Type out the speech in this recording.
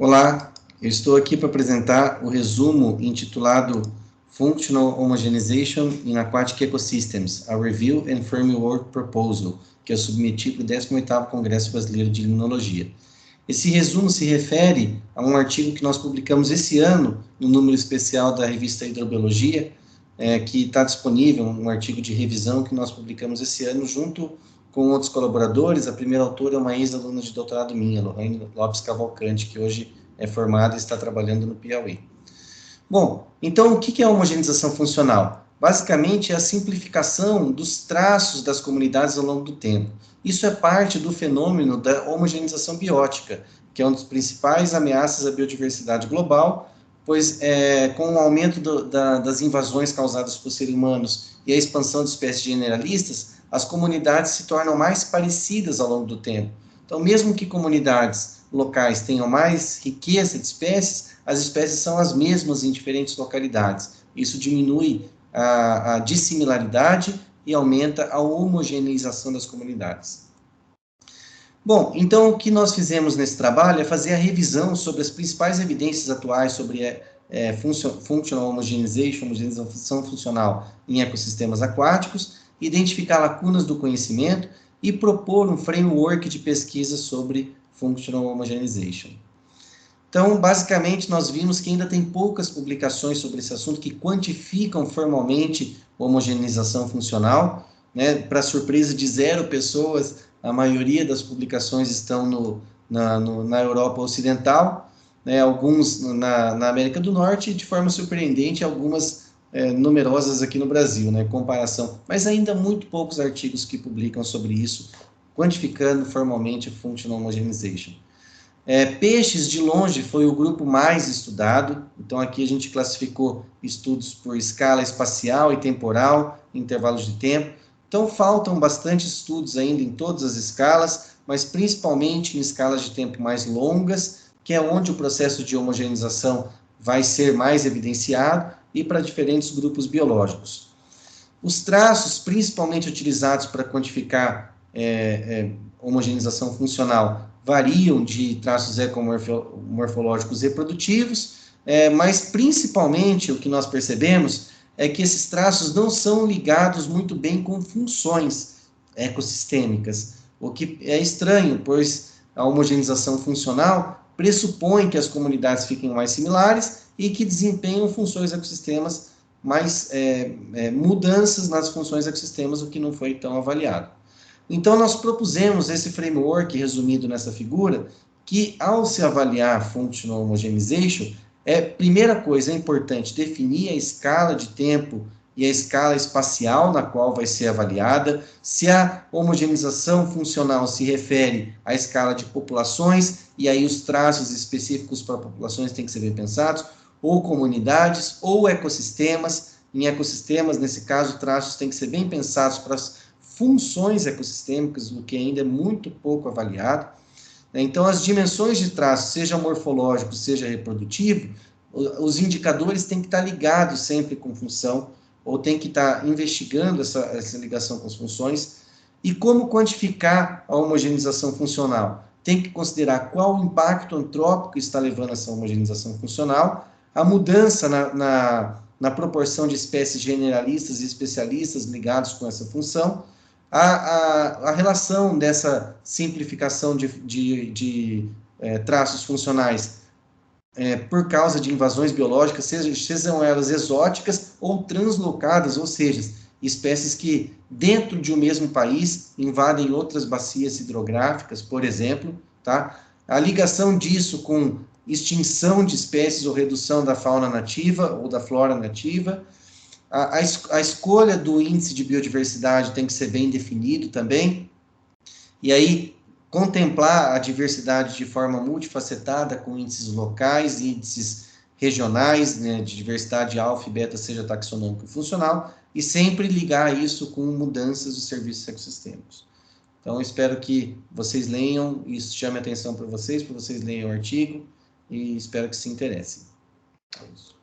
Olá, eu estou aqui para apresentar o resumo intitulado Functional Homogenization in Aquatic Ecosystems, a Review and Framework Proposal, que eu submeti para o 18º Congresso Brasileiro de Limnologia. Esse resumo se refere a um artigo que nós publicamos esse ano, no número especial da revista Hidrobiologia, que está disponível, um artigo de revisão que nós publicamos esse ano junto com outros colaboradores. A primeira autora é uma ex-aluna de doutorado minha, Lorraine Lopes Cavalcante, que hoje é formada e está trabalhando no Piauí. Bom, então o que é a homogeneização funcional? Basicamente é a simplificação dos traços das comunidades ao longo do tempo. Isso é parte do fenômeno da homogeneização biótica, que é uma das principais ameaças à biodiversidade global, pois com o aumento das invasões causadas por seres humanos e a expansão de espécies generalistas, as comunidades se tornam mais parecidas ao longo do tempo. Então, mesmo que comunidades locais tenham mais riqueza de espécies, as espécies são as mesmas em diferentes localidades. Isso diminui a dissimilaridade e aumenta a homogeneização das comunidades. Bom, então o que nós fizemos nesse trabalho é fazer a revisão sobre as principais evidências atuais sobre functional homogenization, homogeneização funcional em ecossistemas aquáticos, identificar lacunas do conhecimento e propor um framework de pesquisa sobre functional homogenization. Então, basicamente, nós vimos que ainda tem poucas publicações sobre esse assunto que quantificam formalmente a homogeneização funcional, né? Para surpresa de 0 pessoas, a maioria das publicações estão na Europa Ocidental, né? Alguns na América do Norte, e de forma surpreendente, algumas numerosas aqui no Brasil, né? Comparação, mas ainda muito poucos artigos que publicam sobre isso, quantificando formalmente a functional homogenization. Peixes, de longe, foi o grupo mais estudado. Então, aqui a gente classificou estudos por escala espacial e temporal, intervalos de tempo. Então, faltam bastante estudos ainda em todas as escalas, mas principalmente em escalas de tempo mais longas, que é onde o processo de homogeneização vai ser mais evidenciado, e para diferentes grupos biológicos. Os traços, principalmente utilizados para quantificar homogeneização funcional, variam de traços ecomorfológicos reprodutivos, mas principalmente o que nós percebemos é que esses traços não são ligados muito bem com funções ecossistêmicas, o que é estranho, pois a homogeneização funcional pressupõe que as comunidades fiquem mais similares e que desempenham funções ecossistemas mais mudanças nas funções ecossistemas, o que não foi tão avaliado. Então, nós propusemos esse framework resumido nessa figura, que ao se avaliar functional homogenization, primeira coisa, é importante definir a escala de tempo e a escala espacial na qual vai ser avaliada, se a homogeneização funcional se refere à escala de populações, e aí os traços específicos para populações têm que ser bem pensados, ou comunidades, ou ecossistemas. Em ecossistemas, nesse caso, traços têm que ser bem pensados para as funções ecossistêmicas, o que ainda é muito pouco avaliado. Então, as dimensões de traço, seja morfológico, seja reprodutivo, os indicadores têm que estar ligados sempre com função, ou tem que estar investigando essa ligação com as funções. E como quantificar a homogeneização funcional? Tem que considerar qual o impacto antrópico está levando a essa homogeneização funcional, a mudança na proporção de espécies generalistas e especialistas ligados com essa função, a relação dessa simplificação de traços funcionais por causa de invasões biológicas, sejam elas exóticas ou translocadas, ou seja, espécies que dentro de um mesmo país invadem outras bacias hidrográficas, por exemplo, tá? A ligação disso com extinção de espécies ou redução da fauna nativa ou da flora nativa. A escolha do índice de biodiversidade tem que ser bem definido também, e aí contemplar a diversidade de forma multifacetada, com índices locais, índices regionais, né, de diversidade alfa e beta, seja taxonômico e funcional, e sempre ligar isso com mudanças dos serviços ecossistêmicos. Então, espero que vocês leiam, isso chame a atenção para vocês leiam o artigo, e espero que se interessem. É isso.